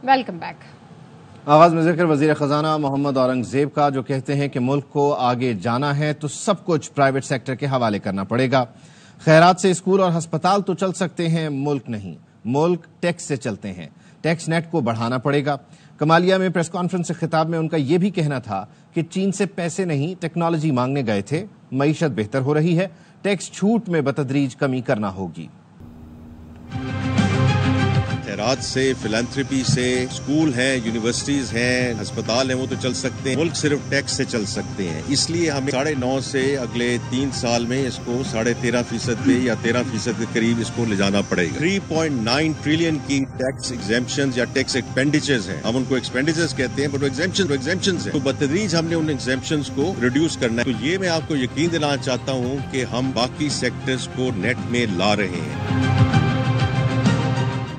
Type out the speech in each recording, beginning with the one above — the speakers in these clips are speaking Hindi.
Welcome back. आगाज में जिक्र वजीर खजाना मोहम्मद औरंगजेब का, जो कहते हैं कि मुल्क को आगे जाना है तो सब कुछ प्राइवेट सेक्टर के हवाले करना पड़ेगा। खैरात से स्कूल और अस्पताल तो चल सकते हैं, मुल्क नहीं। मुल्क टैक्स से चलते हैं। टैक्स नेट को बढ़ाना पड़ेगा। कमालिया में प्रेस कॉन्फ्रेंस से खिताब में उनका यह भी कहना था कि चीन से पैसे नहीं टेक्नोलॉजी मांगने गए थे। मईशत बेहतर हो रही है, टैक्स छूट में बतदरीज कमी करना होगी। खैरात से, फिलैंथ्रोपी से, स्कूल हैं, यूनिवर्सिटीज हैं, अस्पताल हैं, वो तो चल सकते हैं। मुल्क सिर्फ टैक्स से चल सकते हैं। इसलिए हमें 9.5 से अगले 3 साल में इसको 13.5% पे या 13% के करीब इसको ले जाना पड़ेगा। 3.9 ट्रिलियन की टैक्स एग्जेम्पशन या टैक्स एक्सपेंडिचर्स हैं। हम उनको एक्सपेंडिचर्स कहते हैं, बट वो एग्जेम्पशन है। तो बतदरीज हमने उन एग्जेम्पशन को रिड्यूस करना है। तो ये मैं आपको यकीन दिलाना चाहता हूँ कि हम बाकी सेक्टर्स को नेट में ला रहे हैं।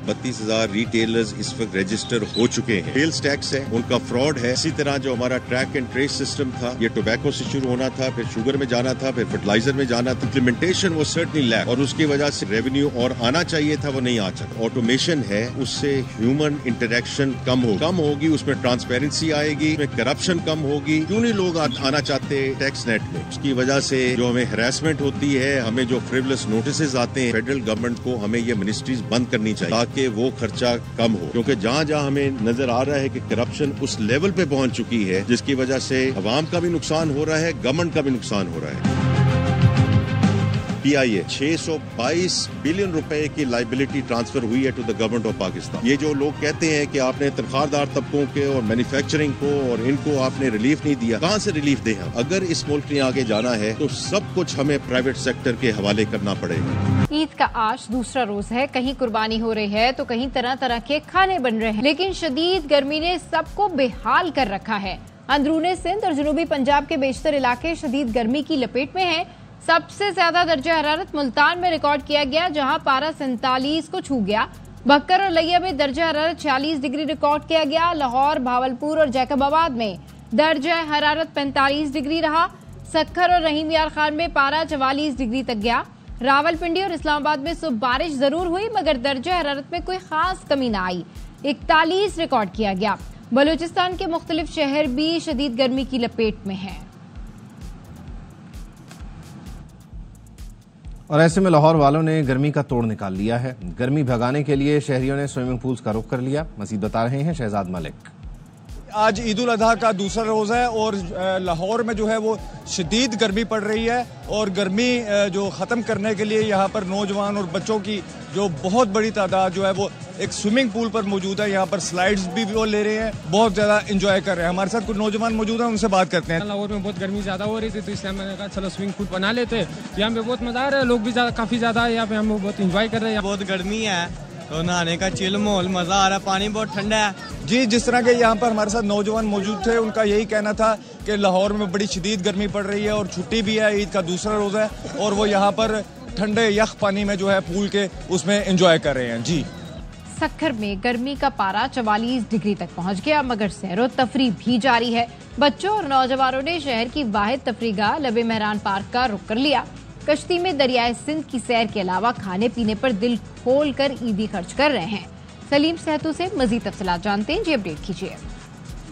32,000 रिटेलर्स इस वक्त रजिस्टर हो चुके हैं। सेल्स टैक्स है, उनका फ्रॉड है। इसी तरह जो हमारा ट्रैक एंड ट्रेस सिस्टम था, ये टोबैको से शुरू होना था, फिर शुगर में जाना था, फिर फर्टिलाइजर में जाना था। इम्प्लीमेंटेशन वो सर्टनली लैक, और उसकी वजह से रेवेन्यू और आना चाहिए था, वो नहीं आ सका। ऑटोमेशन है, उससे ह्यूमन इंटरेक्शन कम होगी, उसमें ट्रांसपेरेंसी आएगी, उसमें करप्शन कम होगी। क्यों नहीं लोग आना चाहते टैक्स नेट में? उसकी वजह से जो हमें हैरेसमेंट होती है, हमें जो फ्रिवलेस नोटिस आते हैं, फेडरल गवर्नमेंट को हमें ये मिनिस्ट्रीज बंद करनी चाहिए कि वो खर्चा कम हो। क्योंकि जहां जहां हमें नजर आ रहा है कि करप्शन उस लेवल पे पहुंच चुकी है, जिसकी वजह से अवाम का भी नुकसान हो रहा है, गवर्नमेंट का भी नुकसान हो रहा है। PIA 622 बिलियन रुपए की लाइबिलिटी ट्रांसफर हुई है to the government of Pakistan. ये जो लोग कहते हैं कि आपने तनख्वाहदार तबकों के और मैन्युफैक्चरिंग को और इनको आपने रिलीफ नहीं दिया, कहां से रिलीफ दें हम? अगर इस मुल्क ने आगे जाना है तो सब कुछ हमें प्राइवेट सेक्टर के हवाले करना पड़ेगा। ईद का आज दूसरा रोज है। कहीं कुर्बानी हो रही है तो कहीं तरह तरह के खाने बन रहे हैं, लेकिन शदीद गर्मी ने सबको बेहाल कर रखा है। अंदरूनी सिंध और जनूबी पंजाब के बेशतर इलाके शदीद गर्मी की लपेट में हैं। सबसे ज्यादा दर्जा हरारत मुल्तान में रिकॉर्ड किया गया, जहां पारा 47 को छू गया। बक्कर और लिया में दर्जा हरारत 46 डिग्री रिकॉर्ड किया गया। लाहौर, भावलपुर और जैकबाबाद में दर्जा हरारत 45 डिग्री रहा। सक्खर और रहीम यार खान में पारा 44 डिग्री तक गया। रावलपिंडी और इस्लामाबाद में सुबह बारिश जरूर हुई, मगर दर्जा हरारत में कोई खास कमी न आई। 41 रिकॉर्ड किया गया। बलूचिस्तान के मुख्तलिफ शहर भी शदीद गर्मी की लपेट में हैं। और ऐसे में लाहौर वालों ने गर्मी का तोड़ निकाल लिया है। गर्मी भगाने के लिए शहरियों ने स्विमिंग पूल्स का रुख कर लिया। मजीद बता रहे हैं शहजाद मलिक। आज ईद उल अजहा का दूसरा रोज है और लाहौर में जो है वो शदीद गर्मी पड़ रही है, और गर्मी जो ख़त्म करने के लिए यहाँ पर नौजवान और बच्चों की जो बहुत बड़ी तादाद जो है वो एक स्विमिंग पूल पर मौजूद है। यहाँ पर स्लाइड्स भी वो ले रहे हैं, बहुत ज़्यादा एंजॉय कर रहे हैं। हमारे साथ कुछ नौजवान मौजूद हैं, उनसे बात करते हैं। लाहौर में बहुत गर्मी ज़्यादा हो रही थी, तो इसलिए मैंने कहा चलो स्विमिंग पूल बना लेते हैं। यहाँ पे बहुत मज़ा आ रहा है, लोग भी काफ़ी ज़्यादा है यहाँ पे, हम बहुत इंजॉय कर रहे हैं। बहुत गर्मी है तो नहाने का चिल माहौल, मजा आ रहा है, पानी बहुत ठंडा है। जी, जिस तरह के यहाँ पर हमारे साथ नौजवान मौजूद थे, उनका यही कहना था कि लाहौर में बड़ी शदीद गर्मी पड़ रही है और छुट्टी भी है, ईद का दूसरा रोज़ है, और वो यहाँ पर ठंडे यख पानी में जो है पूल के उसमें एंजॉय कर रहे हैं। जी, सक्खर में गर्मी का पारा 44 डिग्री तक पहुंच गया, मगर सैरो तफरी भी जारी है। बच्चों और नौजवानों ने शहर की वाहिद तफरीगाह लबे मेहरान पार्क का रुख कर लिया। कश्ती में दरियाए सिंध की सैर के अलावा खाने पीने पर दिल खोल कर ईदी खर्च कर रहे हैं। सलीम सहतू से मजीद तफसीलात जानते हैं, जी अपडेट कीजिए।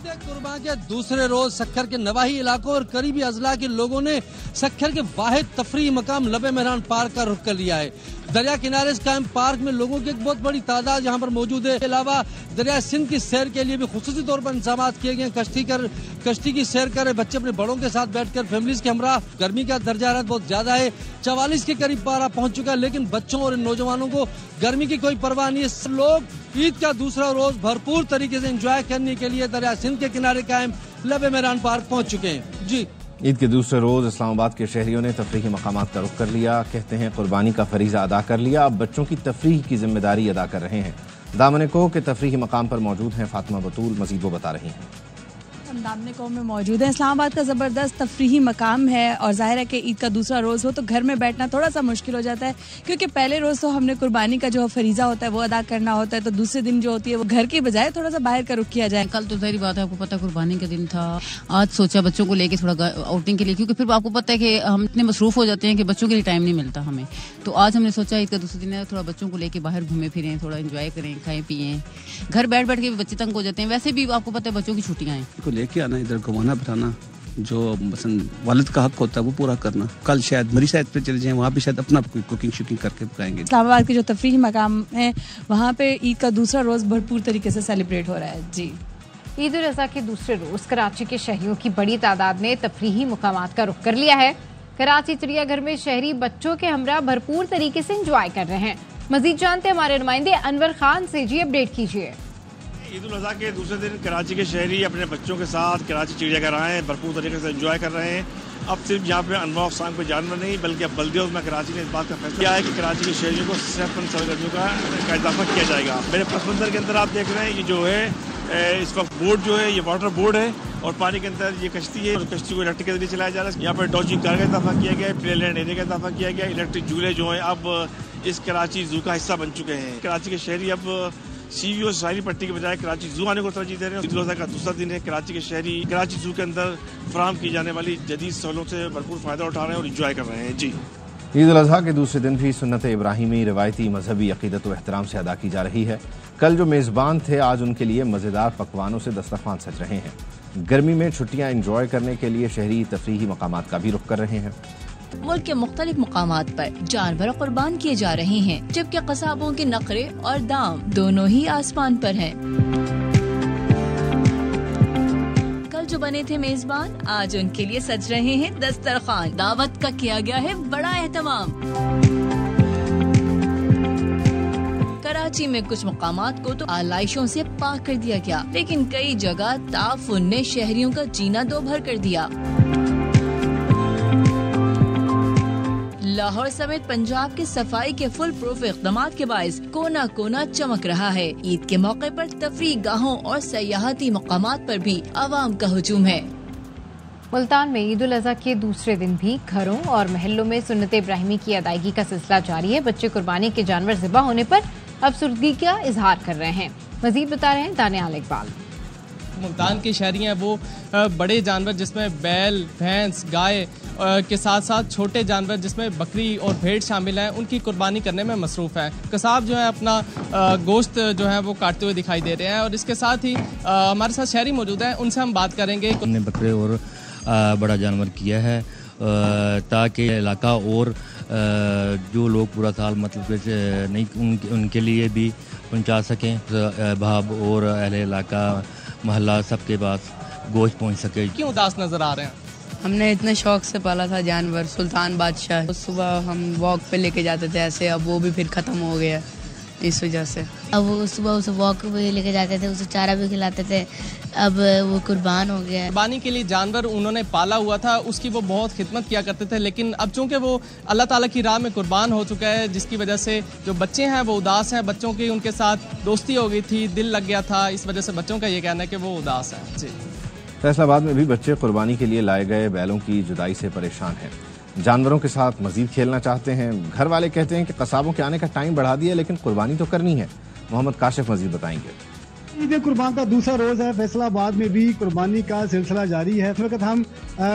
कुर्बान के दूसरे रोज सक्खर के नवाही इलाकों और करीबी अजला के लोगों ने सक्खर के वाहिद तफरी मकाम लबे मेहरान पार्क का रुख कर लिया है। दरिया किनारे कायम पार्क में लोगों की एक बहुत बड़ी तादाद यहाँ पर मौजूद है। इसके अलावा दरिया सिंध की सैर के लिए भी खुसूसी तौर पर इंतजाम किए गए। कश्ती की सैर कर बच्चे अपने बड़ों के साथ बैठकर फैमिलीज के हमरा। गर्मी का दर्जा हरारत बहुत ज्यादा है, 44 के करीब पारा पहुंच चुका है, लेकिन बच्चों और नौजवानों को गर्मी की कोई परवाह नहीं है। लोग ईद का दूसरा रोज भरपूर तरीके से एंजॉय करने के लिए दरिया सिंध के किनारे कायम लबे मेहरान पार्क पहुंच चुके हैं। जी, ईद के दूसरे रोज इस्लामाबाद के शहरियों ने तफरीही मकामात का रुख कर लिया। कहते हैं कुर्बानी का फरीजा अदा कर लिया, अब बच्चों की तफरीह की जिम्मेदारी अदा कर रहे हैं। दामन को के तफरीही मकाम पर मौजूद हैं फातिमा बतूल, मजीद वो बता रही हैं। हम दामने कौम में मौजूद हैं। इस्लामाबाद का ज़बरदस्त तफरीही मकाम है और जाहिर है कि ईद का दूसरा रोज़ हो तो घर में बैठना थोड़ा सा मुश्किल हो जाता है, क्योंकि पहले रोज़ तो हमने कुर्बानी का जो फरीज़ा होता है वो अदा करना होता है, तो दूसरे दिन जो होती है वो घर की बजाय थोड़ा सा बाहर का रुख किया जाए। कल तो जाहिर बात है, आपको पता है कुर्बानी का दिन था। आज सोचा बच्चों को लेके थोड़ा आउटिंग के लिए, क्योंकि फिर आपको पता है कि हम इतने मसरूफ हो जाते हैं कि बच्चों के लिए टाइम नहीं मिलता हमें। तो आज हमने सोचा ईद का दूसरा दिन है, थोड़ा बच्चों को लेके बाहर घूमे फिरें, थोड़ा एंजॉय करें, खाएं पिएं। घर बैठ बैठ के भी बच्चे तंग हो जाते हैं, वैसे भी आपको पता है बच्चों की छुट्टियां हैं। को लेके आना, इधर घुमाना फिराना, जो वालिद का हक होता है वो पूरा करना। कल शायद मरी साइड पे चले जाएं, वहाँ पे शायद अपना कुकिंग शुकिंग करके खाएंगे। इस्लामाबाद के जो तफरीही मकाम है वहाँ पे ईद का दूसरा रोज़ भरपूर तरीके से सेलिब्रेट हो रहा है। जी, ईद उल अज़हा के दूसरे रोज कराची के शहरियों की बड़ी तादाद ने तफरीही मुकामात का रुख कर लिया है। कराची चिड़ियाघर में शहरी बच्चों के हमरा भरपूर तरीके से एंजॉय कर रहे हैं। मजीद जानते हमारे नुमाइंदे अनवर खान से। जी, अपडेट कीजिए। ईद उल अज़हा के दूसरे दिन कराची के शहरी अपने बच्चों के साथ कराची चिड़ियाघर आए हैं, भरपूर तरीके से एंजॉय कर रहे हैं। अब सिर्फ यहाँ पे अनवा ऑफ शाम के जानवर नहीं, बल्कि अब बल्दियों में कराची ने इस बात का फैसला किया है कि कराची के शहरियों को सेहतमंद सरगर्मियों का इजाफा किया जाएगा। मेरे पस मंजर के अंदर आप देख रहे हैं, ये जो है इस वक्त बोट जो है ये वाटर बोर्ड है और पानी के अंदर ये कश्ती है और कश्ती को इलेक्ट्रिक के जरिए चलाया जा रहा है। यहाँ पर डॉजिंग कार का इजाफा किया गया है, प्ले लैंड एरिया का इजाफा किया गया है। इलेक्ट्रिक झूले जो हैं अब इस कराची जू का हिस्सा बन चुके हैं। कराची के शहरी अब CVO सारी पट्टी के बजाय कराची जू आने को तरजीह दे रहे हैं। ईद उल अज़हा का दूसरा दिन है, कराची के शहरी कराची जू के अंदर फराहम की जाने वाली जदीद सहूलतों से भरपूर फायदा उठा रहे हैं और इंजॉय कर रहे हैं। जी, ईद उल अज़हा के दूसरे दिन भी सुन्नत इब्राहिमी रवायती मजहबी अकीदत व एहतराम से अदा की जा रही है। कल जो मेज़बान थे आज उनके लिए मज़ेदार पकवानों से दस्तरखान सज रहे हैं। गर्मी में छुट्टियां एंजॉय करने के लिए शहरी तफरीही मकामात का भी रुख कर रहे हैं। मुल्क के मुख्तलिफ मकामात पर जानवर कुर्बान किए जा रहे हैं, जबकि कसाबों के नखरे और दाम दोनों ही आसमान पर हैं। कल जो बने थे मेजबान आज उनके लिए सज रहे हैं दस्तरखान। दावत का किया गया है बड़ा एहतमाम। कराची में कुछ मकामात को तो आलाइशों से पाक कर दिया गया, लेकिन कई जगह ताफुन ने शहरियों का जीना दो भर कर दिया। लाहौर समेत पंजाब के सफाई के फुल प्रूफ इक़दामात के बाइस कोना कोना चमक रहा है। ईद के मौके पर तफरीह गाहों और सयाहती मकामात पर भी आवाम का हुजूम है। मुल्तान में ईद उल अज़हा के दूसरे दिन भी घरों और महलों में सुन्नत इब्राहिमी की अदायगी का सिलसिला जारी है। बच्चे कुर्बानी के जानवर ज़िबा होने पर अफसरदगी का इजहार कर रहे हैं। मजीद बता रहे हैं दानियाल इकबाल। मुल्तान के शहरी हैं वो बड़े जानवर जिसमें बैल, भैंस, गाय के साथ साथ छोटे जानवर जिसमें बकरी और भेड़ शामिल हैं, उनकी कुर्बानी करने में मसरूफ़ है। कसाब जो है अपना गोश्त जो है वो काटते हुए दिखाई दे रहे हैं और इसके साथ ही हमारे साथ शहरी मौजूद हैं, उनसे हम बात करेंगे। हमने बकरे और बड़ा जानवर किया है ताकि इलाका और जो लोग पूरा साल मतलब नहीं उनके लिए भी पहुंचा सकें, भाब और अहले इलाका मोहल्ला सबके पास गोश्त पहुंच सके। क्यों उदास नजर आ रहे हैं? हमने इतने शौक से पाला था जानवर, सुल्तान बादशाह। तो सुबह हम वॉक पे लेके जाते थे ऐसे, अब वो भी फिर ख़त्म हो गया इस वजह से। अब वो सुबह उसे वॉक पे लेके जाते थे, उसे चारा भी खिलाते थे, अब वो कुर्बान हो गया। कुर्बानी के लिए जानवर उन्होंने पाला हुआ था, उसकी वो बहुत खिदमत किया करते थे, लेकिन अब चूंकि वो अल्लाह ताला की राह में कुर्बान हो चुका है, जिसकी वजह से जो बच्चे हैं वो उदास हैं। बच्चों की उनके साथ दोस्ती हो गई थी, दिल लग गया था, इस वजह से बच्चों का ये कहना है कि वो उदास है। जी, फैसलाबाद में भी बच्चे कुर्बानी के लिए लाए गए बैलों की जुदाई से परेशान हैं। जानवरों के साथ मजीद खेलना चाहते हैं। घर वाले कहते हैं कि कसाबों के आने का टाइम बढ़ा दिया, लेकिन कुर्बानी तो करनी है। मोहम्मद काशिफ मजीद बताएंगे। ईद कुर्बान का दूसरा रोज़ है। फैसलाबाद में भी कुर्बानी का सिलसिला जारी है। इस वक्त हम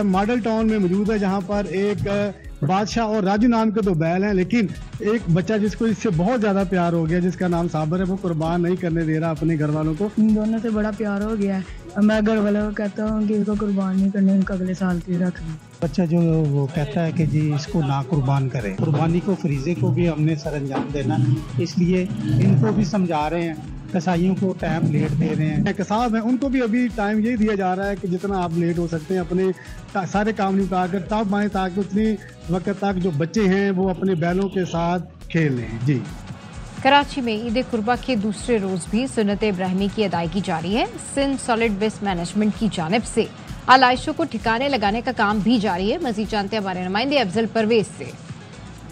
मॉडल टाउन में मौजूद है, जहाँ पर एक बादशाह और राजू नाम के दो बैल हैं, लेकिन एक बच्चा जिसको इससे बहुत ज़्यादा प्यार हो गया, जिसका नाम साबर है, वो कुर्बान नहीं करने दे रहा अपने घर वालों को। इन दोनों से बड़ा प्यार हो गया है। मैं घर वालों को कहता हूँ कि इसको कुर्बान नहीं करने, इनको अगले साल की रखना। बच्चा जो वो कहता है कि जी इसको ना कुर्बान करें। कुर्बानी को फरीजे को भी हमने सर अंजाम देना, इसलिए इनको भी समझा रहे हैं। कसाईयों को टाइम लेट दे रहे हैं। कसाब हैं उनको भी अभी टाइम ये दिया जा रहा है कि जितना आप लेट हो सकते हैं अपने सारे काम निपटा कर तब आए, ताकि उतनी वक्त तक जो बच्चे हैं वो अपने बैलों के साथ खेल लें। जी, कराची में ईद कुर्बा के दूसरे रोज भी सुन्नत इब्राहिमी की अदायगी जारी है। सिंध सॉलिड वेस्ट मैनेजमेंट की जानिब से आलाइशों को ठिकाने लगाने का काम भी जारी है। मजीद जानते हैं हमारे नुमाइंदे अफजल परवेज से।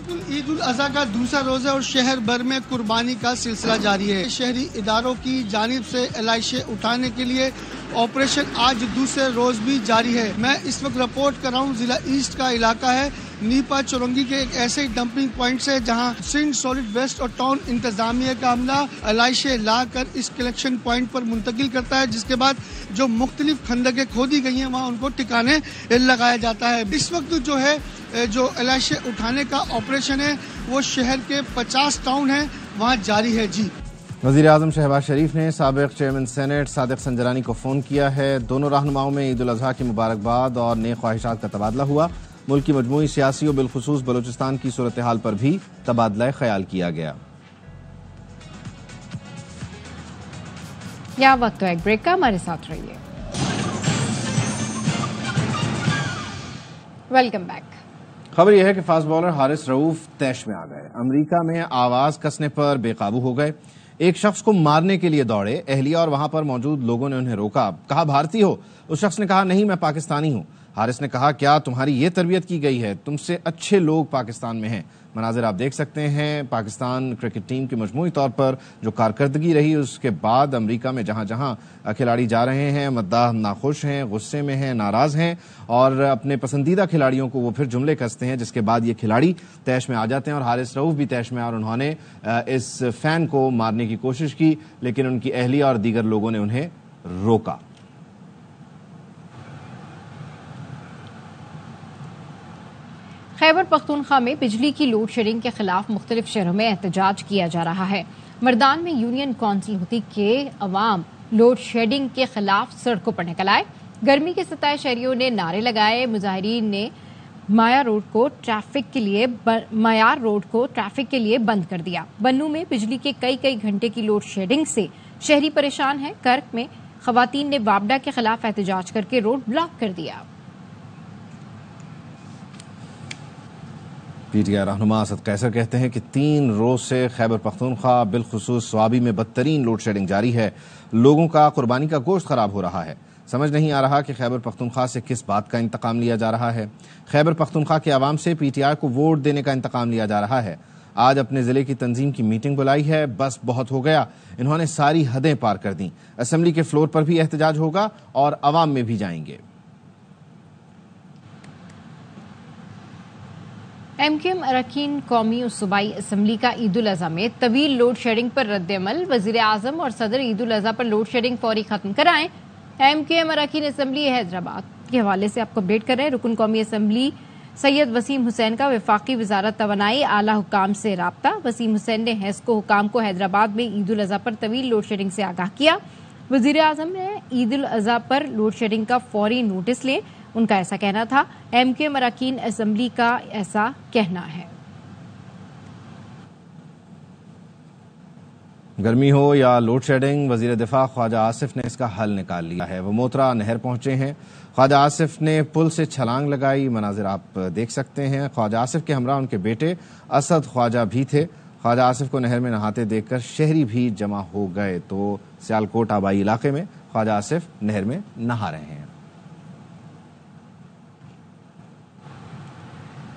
ईद उल अज़हा का दूसरा रोज़ा और शहर भर में कुर्बानी का सिलसिला जारी है। शहरी इदारों की जानिब से एलाइशें उठाने के लिए ऑपरेशन आज दूसरे रोज भी जारी है। मैं इस वक्त रिपोर्ट कर रहा हूँ जिला ईस्ट का इलाका है नीपा चौरंगी के एक ऐसे डंपिंग पॉइंट से जहाँ सिंध सॉलिड वेस्ट और टाउन इंतजामिया का अमला एलाइशें लाकर इस कलेक्शन पॉइंट पर मुंतकिल करता है, जिसके बाद जो मुख्तलिफ खंदकें खोदी गई हैं वहाँ उनको ठिकाने लगाया जाता है। इस वक्त जो है जो एलाइशें उठाने का ऑपरेशन है वो शहर के 50 टाउन है वहाँ जारी है। जी, वज़ीर आज़म शहबाज शरीफ ने साबिक़ चेयरमैन सेनेट सादिक संजरानी को फ़ोन किया है। दोनों रहनुमाओं में ईद उल अज़हा की मुबारकबाद और नेक ख्वाहिशात का तबादला हुआ। मुल्क की मजमूई सियासी और बिलखुसूस बलूचिस्तान की सूरत हाल पर भी तबादला ख्याल किया गया। या वक्त तो एक ब्रेक का, हमारे साथ रहिए। Welcome back. खबर यह है कि फास्ट बॉलर हारिस रऊफ तैश में आ गए। अमेरिका में आवाज कसने पर बेकाबू हो गए। एक शख्स को मारने के लिए दौड़े। अहलिया और वहां पर मौजूद लोगों ने उन्हें रोका। कहा भारतीय हो? उस शख्स ने कहा नहीं, मैं पाकिस्तानी हूं। हारिस ने कहा क्या तुम्हारी ये तरबियत की गई है? तुमसे अच्छे लोग पाकिस्तान में हैं। मनाजिर आप देख सकते हैं। पाकिस्तान क्रिकेट टीम की मजमूई तौर पर जो कारकर्दगी रही उसके बाद अमेरिका में जहां जहां खिलाड़ी जा रहे हैं मद्दाह नाखुश हैं, गुस्से में हैं, नाराज हैं और अपने पसंदीदा खिलाड़ियों को वो फिर जुमले कसते हैं, जिसके बाद ये खिलाड़ी तैश में आ जाते हैं। और हारिस रऊफ भी तैश में और उन्होंने इस फैन को मारने की कोशिश की, लेकिन उनकी अहलिया और दीगर लोगों ने उन्हें रोका। खैबर पख्तूनख्वा में बिजली की लोड शेडिंग के खिलाफ मुख्तलिफ शहरों में एहतजाज किया जा रहा है। मर्दान में यूनियन काउंसिल होती के अवाम लोड शेडिंग के खिलाफ सड़कों पर निकल आए। गर्मी के सताए शहरियों ने नारे लगाए। मुजाहिरीन ने मायार रोड को ट्रैफिक के लिए बंद कर दिया। बन्नू में बिजली के कई घंटे की लोड शेडिंग से शहरी परेशान है। कर्क में खवातीन ने वापडा के खिलाफ एहतजाज करके रोड ब्लॉक कर दिया। पीटीआई रहनुमा असद कैसर कहते हैं कि 3 रोज से खैबर पख्तूनख्वा बिलखुसूस स्वाबी में बदतरीन लोड शेडिंग जारी है। लोगों का कुर्बानी का गोश्त खराब हो रहा है। समझ नहीं आ रहा कि खैबर पख्तूनख्वा से किस बात का इंतकाम लिया जा रहा है। खैबर पख्तूनख्वा के अवाम से पीटीआई को वोट देने का इंतकाम लिया जा रहा है। आज अपने जिले की तंजीम की मीटिंग बुलाई है। बस बहुत हो गया, इन्होंने सारी हदें पार कर दी। असेंबली के फ्लोर पर भी एहतजाज होगा और अवाम में भी जाएंगे। एमक्यूएम अरकान कौमी और सूबाई असम्बली का ईद उल अज़हा में तवील लोड शेडिंग पर रद्द-ए-अमल। वज़ीर आज़म और सदर ईद उल अज़हा पर लोड शेडिंग फौरी खत्म कराएं। एमक्यूएम अरकान असम्बली हैदराबाद के हवाले से आपको अपडेट कर रहे हैं। रुकन कौमी असम्बली सैयद वसीम हुसैन का वफाकी वजारत तवानाई आला हुकाम से राब्ता। वसीम हुसैन ने हेस्को हुकाम को हैदराबाद में ईद उल अज़हा पर तवील लोड शेडिंग से आगाह किया। वज़ीर आज़म ने ईद उल अज़हा पर लोड शेडिंग का फौरी नोटिस लें, उनका ऐसा कहना था। एमक्यूएम अरकान असम्बली का ऐसा कहना है। गर्मी हो या लोड शेडिंग, वजीर दिफा ख्वाजा आसिफ ने इसका हल निकाल लिया है। वो मोतरा नहर पहुंचे हैं। ख्वाजा आसिफ ने पुल से छलांग लगाई। मनाजिर आप देख सकते हैं। ख्वाजा आसिफ के हमरा उनके बेटे असद ख्वाजा भी थे। ख्वाजा आसिफ को नहर में नहाते देखकर शहरी भी जमा हो गए। तो सियालकोट आबाई इलाके में ख्वाजा आसिफ नहर में नहा रहे हैं।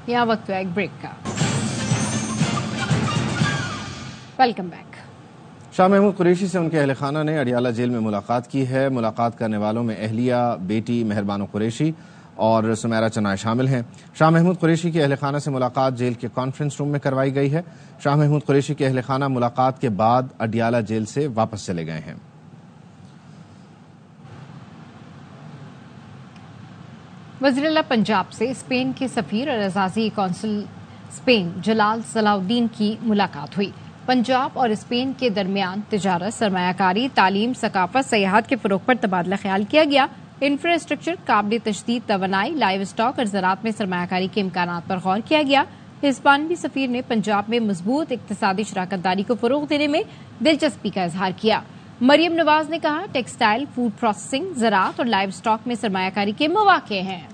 यहाँ वक्त है एक ब्रेक का। Welcome back. शाह महमूद कुरैशी से उनके अहल खाना ने अडियाला जेल में मुलाकात की है। मुलाकात करने वालों में अहलिया, बेटी मेहरबानो कुरैशी और सुमेरा चनाय शामिल हैं। शाह महमूद कुरैशी के अहल खाना से मुलाकात जेल के कॉन्फ्रेंस रूम में करवाई गई है। शाह महमूद कुरैशी के अहल खाना मुलाकात के बाद अडियाला जेल से वापस चले गए हैं। वज़ीर-ए-आला पंजाब से स्पेन के सफीर और एजाज़ी कौंसिल स्पेन जलाल सलाउद्दीन की मुलाकात हुई। पंजाब और स्पेन के दरमियान तिजारत, सरमायाकारी, तालीम, सकाफत, सयाहत के फरोग पर तबादला ख्याल किया गया। इंफ्रास्ट्रक्चर, काबिल तशदीद तवानाई, लाइव स्टॉक और ज़राअत में सरमायाकारी के इम्कानात पर गौर किया गया। हिस्पानवी सफीर ने पंजाब में मजबूत इक्तिसादी शराकतदारी को फरोग देने में दिलचस्पी का इजहार किया। मरियम नवाज ने कहा टेक्सटाइल, फूड प्रोसेसिंग, ज़राअत और लाइव स्टॉक में सरमायाकारी के मौके हैं।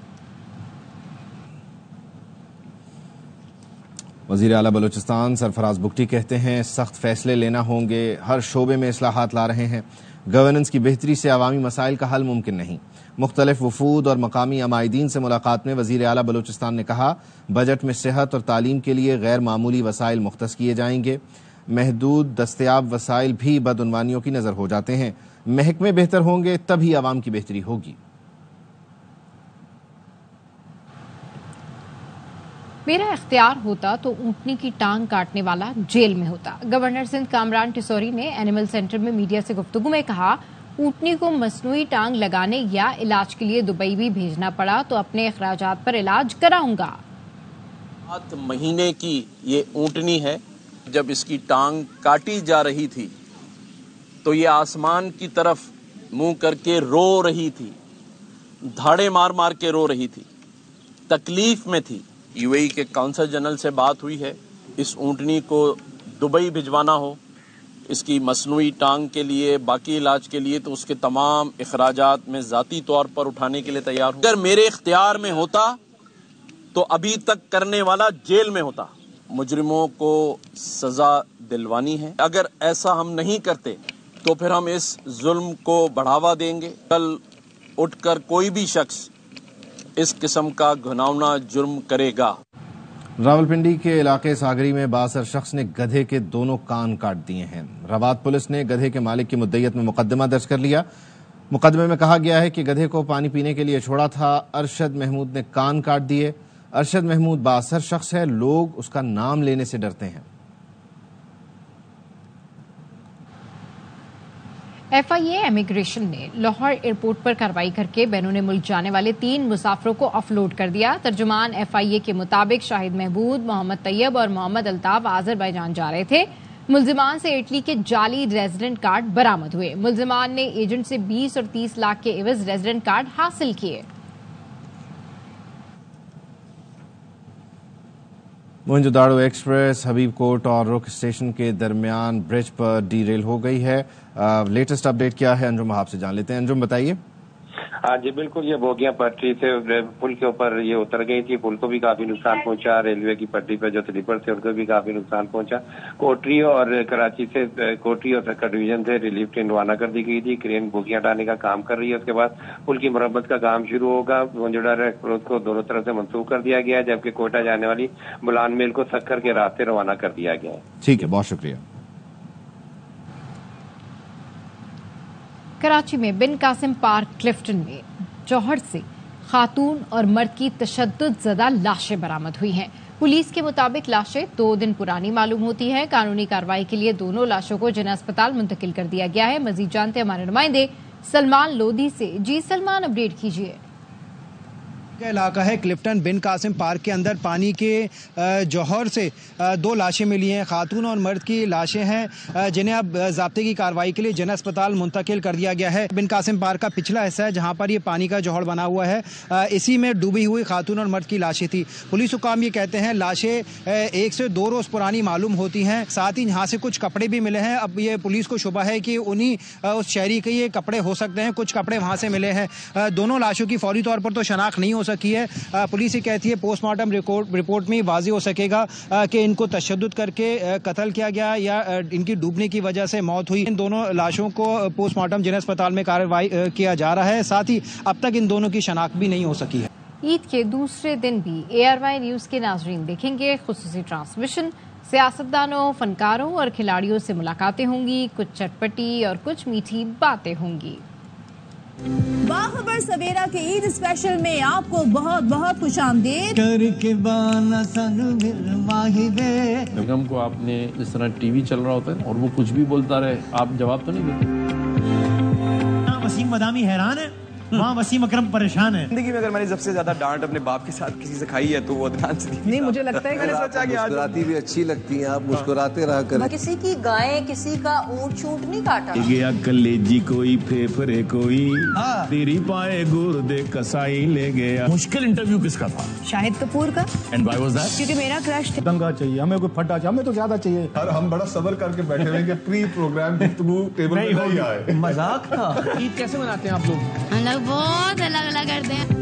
वज़ीर आला बलूचिस्तान सरफराज बुगटी कहते हैं सख्त फैसले लेना होंगे। हर शोबे में इस्लाहात ला रहे हैं। गवर्नेंस की बेहतरी से अवामी मसाइल का हल मुमकिन नहीं। मुख्तलिफ वफूद और मकामी अमायदीन से मुलाकात में वज़ीर आला बलूचिस्तान ने कहा, बजट में सेहत और तालीम के लिए गैर मामूली वसाइल मुख्तस किए जाएंगे। महदूद दस्तयाब वसाइल भी बदउनवानियों की नज़र हो जाते हैं। महकमे बेहतर होंगे तभी आवाम की बेहतरी होगी। मेरा इख्तियार होता तो ऊंटनी की टांग काटने वाला जेल में होता। गवर्नर सिंध कामरान टिसौरी ने एनिमल सेंटर में मीडिया से गुफ्तगू में कहा, ऊंटनी को मसनूई टांग लगाने या इलाज के लिए दुबई भी भेजना पड़ा तो अपने अखराजात पर इलाज कराऊंगा। 7 महीने की ये ऊंटनी है। जब इसकी टांग काटी जा रही थी तो ये आसमान की तरफ मुंह करके रो रही थी, धाड़े मार मार के रो रही थी, तकलीफ में थी। यूएई के काउंसिल जनरल से बात हुई है, इस ऊंटनी को दुबई भिजवाना हो, इसकी मसनूई टांग के लिए, बाकी इलाज के लिए, तो उसके तमाम अखराजात में ज़ाती तौर पर उठाने के लिए तैयार हूँ। अगर मेरे इख्तियार में होता तो अभी तक करने वाला जेल में होता। मुजरिमों को सज़ा दिलवानी है। अगर ऐसा हम नहीं करते तो फिर हम इस जुल्म को बढ़ावा देंगे। कल उठकर कोई भी शख्स इस किस्म का घिनौना जुर्म करेगा। रावलपिंडी के इलाके सागरी में बासर शख्स ने गधे के दोनों कान काट दिए हैं। रवात पुलिस ने गधे के मालिक की मुद्दईयत में मुकदमा दर्ज कर लिया। मुकदमे में कहा गया है कि गधे को पानी पीने के लिए छोड़ा था, अरशद महमूद ने कान काट दिए। अरशद महमूद बासर शख्स है, लोग उसका नाम लेने से डरते हैं। FIA इमिग्रेशन ने लाहौर एयरपोर्ट पर कार्रवाई करके बैरून मुल्क जाने वाले 3 मुसाफिरों को ऑफलोड कर दिया। तर्जुमान FIA के मुताबिक शाहिद महमूद, मोहम्मद तैयब और मोहम्मद अल्ताफ आजरबाईजान जा रहे थे। मुल्जिमान से इटली के जाली रेजिडेंट कार्ड बरामद हुए। मुल्जिमान ने एजेंट से 20 और 30 लाख के एवज रेजिडेंट कार्ड हासिल किए। मोहनजोदाड़ो एक्सप्रेस हबीबकोट और रुख स्टेशन के दरमियान ब्रिज पर डीरेल हो गई है। लेटेस्ट अपडेट क्या है, अंजुम वहाब से जान लेते हैं। अंजुम बताइए। हाँ जी बिल्कुल, ये बोगियां पटरी से पुल के ऊपर ये उतर गई थी। पुल को भी काफी नुकसान पहुंचा। रेलवे की पटरी पर जो स्लीपर थे उनको भी काफी नुकसान पहुंचा। कोटरी और कराची से, कोटरी और सक्कर डिवीजन से रिलीफ ट्रेन रवाना कर दी गई थी। क्रेन बोगियां हटाने का काम कर रही है। उसके बाद पुल की मरम्मत का काम शुरू होगा। मोहनजोदाड़ो एक्सप्रेस को दोनों तरफ से मंसूख कर दिया गया है, जबकि कोटा जाने वाली बुलान मेल को सक्कर के रास्ते रवाना कर दिया गया है। ठीक है, बहुत शुक्रिया। कराची में बिन कासिम पार्क क्लिफ्टन में जौहर से खातून और मर्द की तशद्दुद ज़दा लाशें बरामद हुई हैं। पुलिस के मुताबिक लाशें 2 दिन पुरानी मालूम होती हैं। कानूनी कार्रवाई के लिए दोनों लाशों को जिना अस्पताल मुंतकिल कर दिया गया है। मजीद जानते हमारे नुमाइंदे सलमान लोधी से। जी सलमान, अपडेट कीजिए। का इलाका है क्लिफ्टन बिन कासिम पार्क के अंदर पानी के जौहर से 2 लाशें मिली हैं। खातून और मर्द की लाशें हैं जिन्हें अब ज़ाब्ते की कार्रवाई के लिए जना अस्पताल मुंतकिल कर दिया गया है। बिन कासिम पार्क का पिछला हिस्सा है जहां पर ये पानी का जौहर बना हुआ है, इसी में डूबी हुई खातून और मर्द की लाशें थी। पुलिस हुकाम ये कहते हैं लाशें 1 से 2 रोज़ पुरानी मालूम होती हैं। साथ ही यहाँ से कुछ कपड़े भी मिले हैं। अब ये पुलिस को शुबा है कि उन्हीं उस शहरी के ये कपड़े हो सकते हैं। कुछ कपड़े वहाँ से मिले हैं। दोनों लाशों की फौरी तौर पर तो शनाख्त नहीं हो सकी है। पुलिस ये कहती है पोस्टमार्टम रिपोर्ट में वाज़ी हो सकेगा कि इनको तशद्दुद करके कत्ल किया गया या इनकी डूबने की वजह से मौत हुई। इन दोनों लाशों को पोस्टमार्टम जिना अस्पताल में कार्रवाई किया जा रहा है। साथ ही अब तक इन दोनों की शनाख्त भी नहीं हो सकी है। ईद के दूसरे दिन भी ARY न्यूज के नाजरीन देखेंगे खुसूसी ट्रांसमिशन। सियासतदानों, फनकारों और खिलाड़ियों से मुलाकातें होंगी। कुछ चटपटी और कुछ मीठी बातें होंगी। बाखबर सवेरा के ईद स्पेशल में आपको बहुत बहुत खुशामदीद। बेगम को आपने इस तरह टीवी चल रहा होता है और वो कुछ भी बोलता रहे, आप जवाब तो नहीं देते। वसीम मदामी हैरान है, वहाँ वसीम अकरम परेशान है। जिंदगी में अगर मैंने सबसे ज्यादा डांट अपने बाप के साथ किसी से खाई है तो वो अदनान से नहीं, मुझे लगता है मैंने सोचा कि मुस्कुराती भी अच्छी लगती हैं, आप मुस्कुराते रहा करें। किसी की गाय, किसी का ऊंट छूट नहीं काटा। गया कलेजी कोई, फेफड़े कोई, तेरी पाए गुर्दे कसाई ले गया। मुश्किल इंटरव्यू किसका था? शाहिद कपूर का। And why was that? क्योंकि मेरा क्रश था। दंगा चाहिए हमें, कोई फटा चाहिए हमें, तो ज्यादा चाहिए। और हम बड़ा सब्र करके बैठे हुए कि प्री प्रोग्राम गुफ्तगू टेबल पे नहीं आए। मजाक था। ईद कैसे मनाते हैं आप लोग? हम लोग बहुत अलग अलग करते हैं।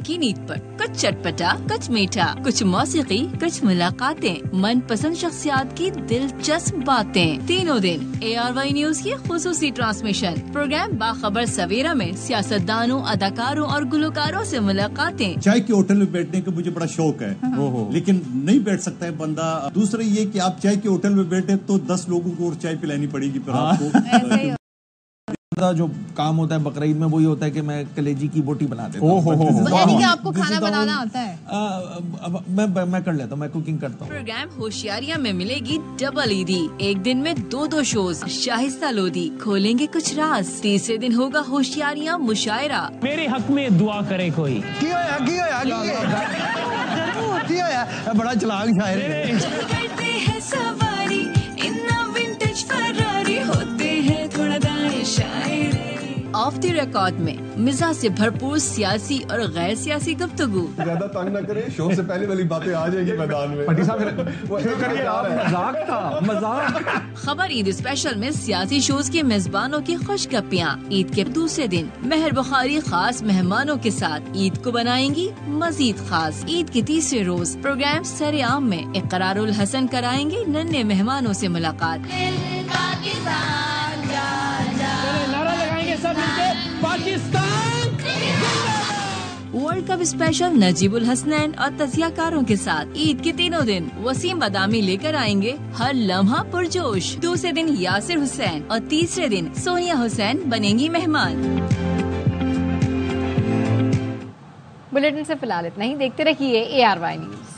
की नींद पर। कुछ चटपटा, कुछ मीठा, कुछ मौसीकी, कुछ मुलाकातें, मनपसंद शख्सियात की दिलचस्प बातें। तीनों दिन ARY न्यूज की खुसूसी ट्रांसमिशन। प्रोग्राम बाखबर सवेरा में सियासतदानों, अदाकारों और गुलकारों से मुलाकातें। चाय के होटल में बैठने का मुझे बड़ा शौक है, लेकिन नहीं बैठ सकता है बंदा। दूसरा ये कि आप चाय के होटल में बैठे तो 10 लोगों को और चाय पिलानी पड़ेगी, पर आपको जो काम होता है बकरीद में वही होता है कि मैं कलेजी की बोटी बना देता हूँ। यानी कि आपको खाना बनाना आता है? मैं कर लेता हूँ, मैं कुकिंग करता हूँ। प्रोग्राम होशियारियां में मिलेगी डबल ईदी। एक दिन में 2 शोज। शाहिस्ता लोधी खोलेंगे कुछ राज। तीसरे दिन होगा होशियारियां मुशायरा। मेरे हक में दुआ करे कोई। बड़ा चलाक शायर है। करते हैं सवारी इन्ना विंटेज फरारी, होते हैं थोड़ा दाएं शायरी। ऑफ द रिकॉर्ड में मिजाज से भरपूर सियासी और गैर सियासी गुफ्तगू। ज्यादा तंग न करे, शो से पहले वाली बातें आ जाएगी मैदान में। मजाक। खबर ईद स्पेशल में सियासी शोज के मेजबानों की खुशगपियाँ। ईद के दूसरे दिन मेहर बुखारी खास मेहमानों के साथ ईद को बनाएंगी मजीद खास। ईद के तीसरे रोज प्रोग्राम सरेआम में इकरारुल हसन कराएंगे नन्हे मेहमानों से मुलाकात। Pakistan world cup special Najibul Hasnain और तजियाकारों के साथ ईद के तीनों दिन वसीम बदामी लेकर आएंगे हर लम्हा पुरजोश। दूसरे दिन यासिर हुसैन और तीसरे दिन सोनिया हुसैन बनेंगी मेहमान। बुलेटिन से फिलहाल इतना ही। देखते रहिए ARY न्यूज।